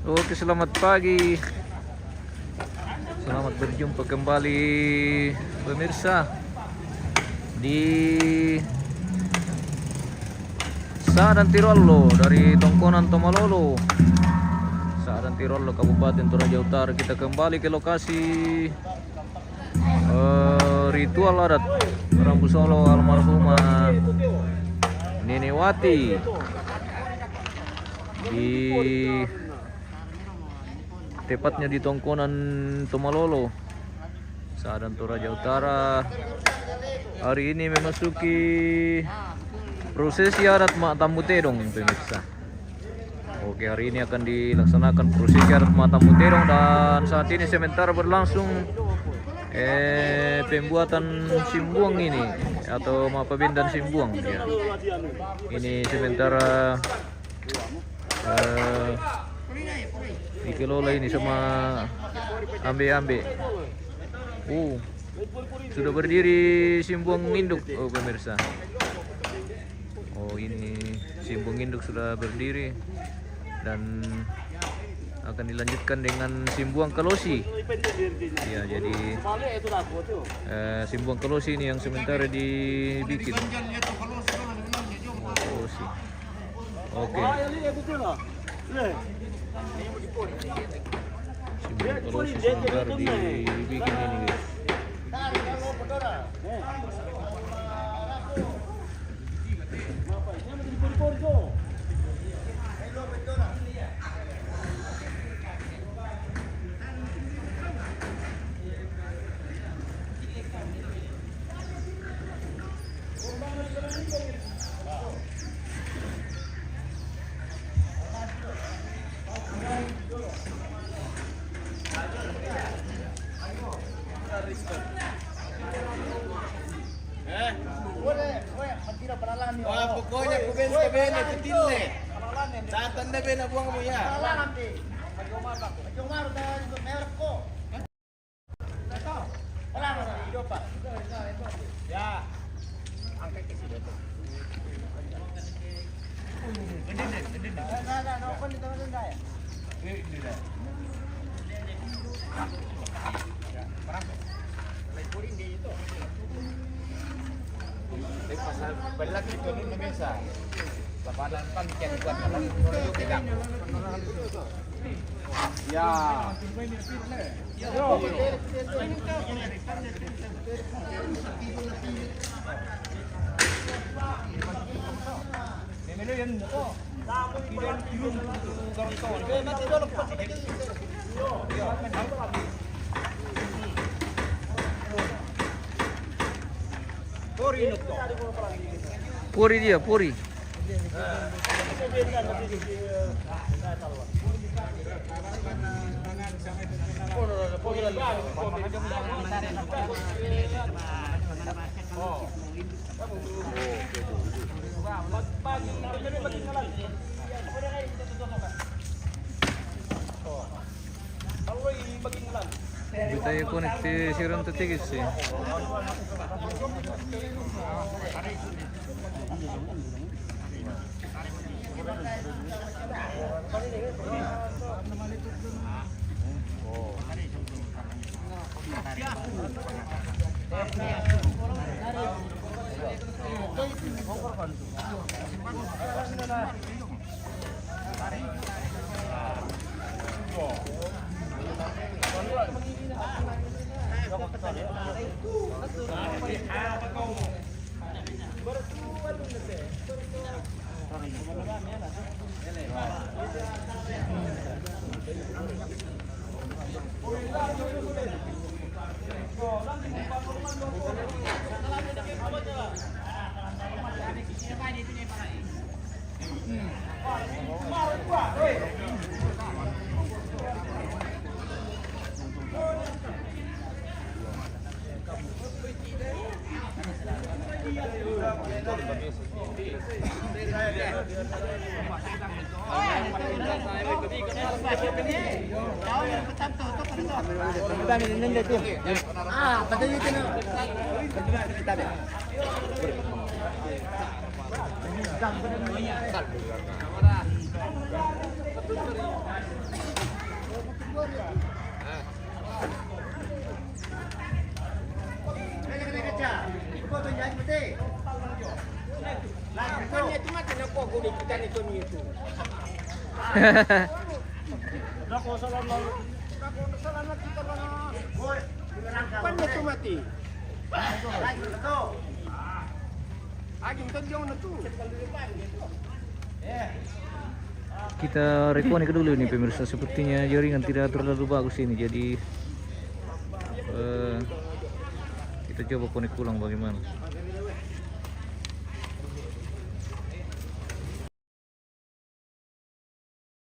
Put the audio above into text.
Oke, selamat pagi. Selamat berjumpa kembali pemirsa di Sa'dan Tirolo dari Tongkonan Tomalolo, Sa'dan Tirolo, Kabupaten Toraja Utara. Kita kembali ke lokasi ritual adat Rambu Solo almarhumah Nenewati tepatnya di Tongkonan Tomalolo, Sa'dan Toraja Utara. Hari ini memasuki prosesi adat Mak Tamu Tedong, pemirsa. Oke, hari ini akan dilaksanakan prosesi adat Mak Tamu Tedong, dan saat ini sementara berlangsung pembuatan simbuang ini atau mapabendan simbuang ya. Ini sementara dikelola ini sama ambe-ambe. Sudah berdiri simbuang induk, pemirsa. Ini simbuang induk sudah berdiri dan akan dilanjutkan dengan simbuang kelosi. Ya, jadi simbuang kelosi ini yang sementara dibikin. Kelosi. Oke. Simbuang kelosi sementara dibikin ini, guys. Pokoknya kuben ketilne. Datan na ben abuang mo ya. Ya. Angkat ke sini tu. Balak itu nun biasa. Lapanan kan kian buat malam tidak. Ya. Yo. Memelo yan to. Kiren kirun karon-karon. Mati dolo pati. Yo. Puri dia, puri. Kita ya konekti siram tetigis sih. ikan itu itu. Dako salam lalu. Dako salam kita bana. Woi, pan itu mati. Lagi itu. Agim kan jauh itu. Kita rekonek dulu nih pemirsa, sepertinya jaringan tidak terlalu bagus ini, jadi kita coba konek ulang bagaimana.